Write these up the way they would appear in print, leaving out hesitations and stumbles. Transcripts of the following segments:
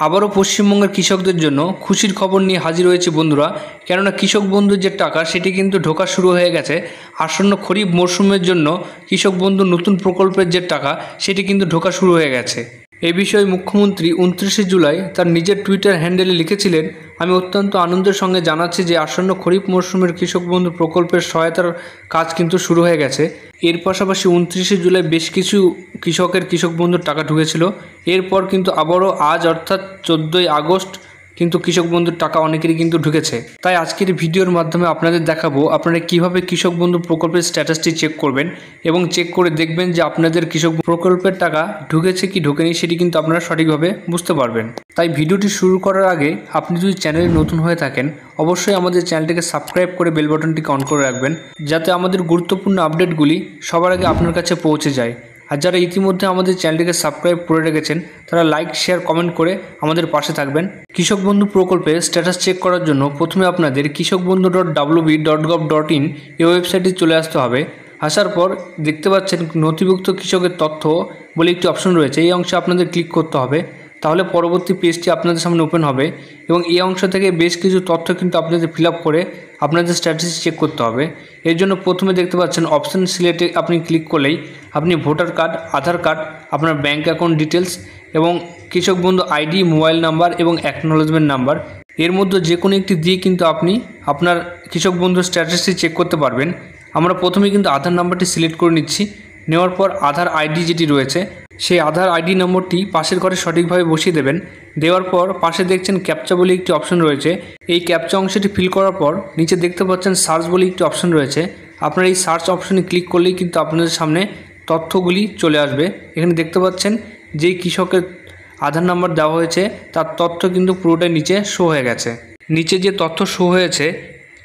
আবারও পশ্চিমবঙ্গের কৃষকদের জন্য খুশির খবর নিয়ে হাজির হয়েছে বন্ধুরা। কেননা কৃষক বন্ধুর যে টাকা সেটি কিন্তু ঢোকা শুরু হয়ে গেছে। আসন্ন খরিফ মরশুমের জন্য কৃষক বন্ধু নতুন প্রকল্পের যে টাকা সেটি কিন্তু ঢোকা শুরু হয়ে গেছে। এ বিষয়ে মুখ্যমন্ত্রী 29শে জুলাই তার নিজের টুইটার হ্যান্ডেলে লিখেছিলেন, আমি অত্যন্ত আনন্দের সঙ্গে জানাচ্ছি যে আসন্ন খরিফ মরশুমের কৃষক বন্ধু প্রকল্পের সহায়তার কাজ কিন্তু শুরু হয়ে গেছে। এর পাশাপাশি 29শে জুলাই বেশ কিছু কৃষক বন্ধুর টাকা ঢুকেছিল। এরপর কিন্তু আবারও আজ অর্থাৎ 14ই আগস্ট কিন্তু কৃষক বন্ধুর টাকা অনেকেরই কিন্তু ঢুকেছে। তাই আজকের ভিডিওর মাধ্যমে আপনাদের দেখাবো আপনারা কিভাবে কৃষক বন্ধু প্রকল্পের স্ট্যাটাসটি চেক করবেন এবং চেক করে দেখবেন যে আপনাদের কৃষক প্রকল্পের টাকা ঢুকেছে কি ঢোকেনি সেটি কিন্তু আপনারা সঠিকভাবে বুঝতে পারবেন। তাই ভিডিওটি শুরু করার আগে আপনি যদি চ্যানেলে নতুন হয়ে থাকেন অবশ্যই আমাদের চ্যানেলটিকে সাবস্ক্রাইব করে বেল বাটনটিকে অন করে রাখবেন, যাতে আমাদের গুরুত্বপূর্ণ আপডেটগুলি সবার আগে আপনার কাছে পৌঁছে যায়। আর যারা ইতিমধ্যে আমাদের চ্যানেলটিকে সাবস্ক্রাইব করে রেখেছেন তারা লাইক, শেয়ার, কমেন্ট করে আমাদের পাশে থাকবেন। কৃষক বন্ধু প্রকল্পে স্ট্যাটাস চেক করার জন্য প্রথমে আপনাদের kishokbandhu.wb.gov.in এই ওয়েবসাইটে চলে আসতে হবে। আসার পর দেখতে পাচ্ছেন নথিভুক্ত কৃষকের তথ্য বলে একটি অপশন রয়েছে, এই অংশে আপনাদের ক্লিক করতে হবে। তাহলে পরবর্তী পেজটি আপনাদের সামনে ওপেন হবে এবং এই অংশ থেকে বেশ কিছু তথ্য কিন্তু আপনাদের ফিল আপ করে আপনাদের স্ট্যাটাস চেক করতে হবে। এর জন্য প্রথমে দেখতে পাচ্ছেন অপশন সিলেক্টে আপনি ক্লিক করলেই আপনি ভোটার কার্ড, আধার কার্ড, আপনার ব্যাঙ্ক অ্যাকাউন্ট ডিটেলস এবং কৃষক বন্ধু আইডি, মোবাইল নাম্বার এবং অ্যাকনোলেজমেন্ট নাম্বার এর মধ্যে যে কোনো একটি দিয়ে কিন্তু আপনি আপনার কৃষক বন্ধুর স্ট্যাটাসটি চেক করতে পারবেন। আমরা প্রথমে কিন্তু আধার নাম্বারটি সিলেক্ট করে নিচ্ছি। নেওয়ার পর আধার আইডি যেটি রয়েছে সেই আধার আইডি নম্বরটি পাশের ঘরে সঠিকভাবে বসিয়ে দেবেন। দেওয়ার পর পাশে দেখছেন ক্যাপচা বলে একটি অপশন রয়েছে। এই ক্যাপচা অংশটি ফিল করার পর নিচে দেখতে পাচ্ছেন সার্চ বলে একটি অপশন রয়েছে। আপনার এই সার্চ অপশনে ক্লিক করলেই কিন্তু আপনাদের সামনে তথ্যগুলি চলে আসবে। এখানে দেখতে পাচ্ছেন যেই কৃষকের আধার নাম্বার দেওয়া হয়েছে তার তথ্য কিন্তু পুরোটাই নিচে শো হয়ে গেছে। নিচে যে তথ্য শো হয়েছে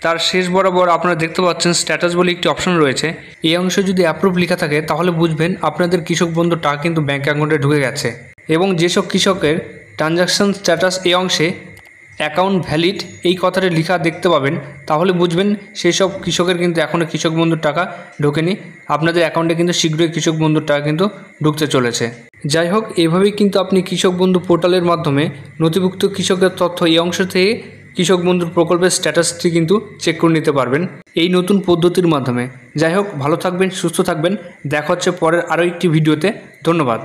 তার শেষ বরাবর আপনারা দেখতে পাচ্ছেন স্ট্যাটাস বলে একটি অপশন রয়েছে। এই অংশে যদি অ্যাপ্রুভ লেখা থাকে তাহলে বুঝবেন আপনাদের কৃষক বন্ধুর টাকা কিন্তু ব্যাঙ্ক অ্যাকাউন্টে ঢুকে গেছে। এবং যেসব কৃষকের ট্রানজাকশন স্ট্যাটাস এই অংশে অ্যাকাউন্ট ভ্যালিড এই কথাটা লেখা দেখতে পাবেন তাহলে বুঝবেন সেই সব কৃষকের কিন্তু এখনও কৃষক বন্ধুর টাকা ঢোকেনি। আপনাদের অ্যাকাউন্টে কিন্তু শীঘ্রই কৃষক বন্ধুর টাকা কিন্তু ঢুকতে চলেছে। যাই হোক, এভাবেই কিন্তু আপনি কৃষক বন্ধু পোর্টালের মাধ্যমে নথিভুক্ত কৃষকের তথ্য এই অংশ থেকে কৃষক বন্ধুর প্রকল্পের স্ট্যাটাসটি কিন্তু চেক করে নিতে পারবেন এই নতুন পদ্ধতির মাধ্যমে। যাই হোক, ভালো থাকবেন, সুস্থ থাকবেন। দেখা হচ্ছে পরের আরও একটি ভিডিওতে। ধন্যবাদ।